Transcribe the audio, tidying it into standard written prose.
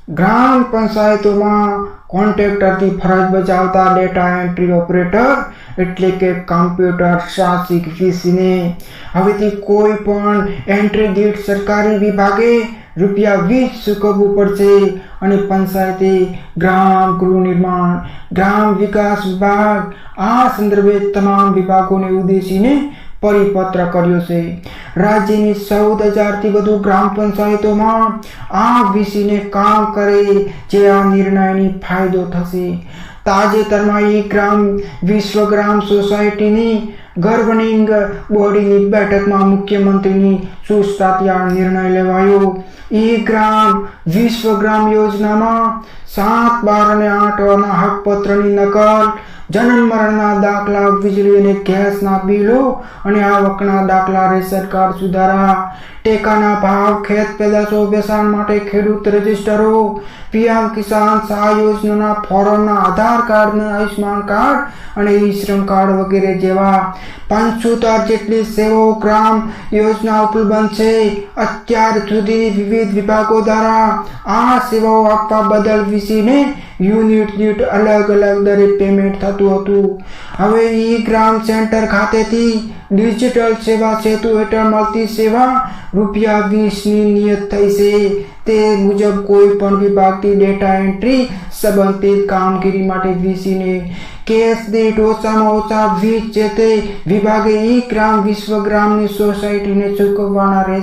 ગ્રામ પંચાયતોમાં કોન્ટ્રાક્ટરથી ફરજ બજાવતા ડેટા એન્ટ્રી ઓપરેટર એટલે કે કમ્પ્યુટર શાસિત વીસીને હવેથી કોઈ પણ એન્ટ્રી દીઠ સરકારી વિભાગે ₹20 ચૂકવવું પડશે અને પંચાયતે ગ્રામ ગૃહ નિર્માણ ગ્રામ વિકાસ વિભાગ આ સંદર્ભે તમામ વિભાગોને ઉદ્દેશીને પરિપત્ર કર્યો છે। રાજ્યની 14,000થી વધુ ગ્રામ પંચાયતોમાં આ વીસીને કામ કરે જે આ નિર્ણયની ફાયદો થશે। તાજેતરમાં ગ્રામ વિશ્વગ્રામ સોસાયટીની ગવર્નિંગ બોડીની બેઠકમાં મુખ્યમંત્રીની સૂચનાથી આ નિર્ણય લેવાયો। ગ્રામ વિશ્વગ્રામ યોજનામાં 7, 12 અને 8 હકપત્રની નકલ, જન્મ મરણના દાખલા, વીજળી અને ગેસના બિલો અને આવકના દાખલા, રેશન કાર્ડ સુધારા, ટેકાના ભાવ, ખેત પેદાશો વેચાણ માટે ખેડૂત રજિસ્ટરો, પીએમ કિસાન સહાય યોજનાના ફોર્મના આધાર કાર્ડ, આયુષ્માન કાર્ડ અને ઈ-શ્રમ કાર્ડ વગેરે જેવા 75 જેટલી સેવાઓ ગ્રામ યોજના ઉપલબ્ધ બનશે। અત્યાર સુધી વિવિધ વિભાગો દ્વારા આ સેવાઓ આપવા બદલ વીસીને યુનિટ દીઠ અલગ અલગ દરે પેમેન્ટ થતું હતું। હવે ગ્રામ સેન્ટર ખાતેથી ડિજિટલ સેવા સેતુ હેઠળ મળતી સેવા ₹20ની નિયત થઈ છે। તે મુજબ કોઈ પણ વિભાગથી ડેટા એન્ટ્રી સંબંધિત કામગીરી માટે વીસીને કેસ દીઠ ઓછામાં ઓછા 20 જે તે વિભાગે ગ્રામ વિશ્વગ્રામની સોસાયટીને ચૂકવવાના રહેશે।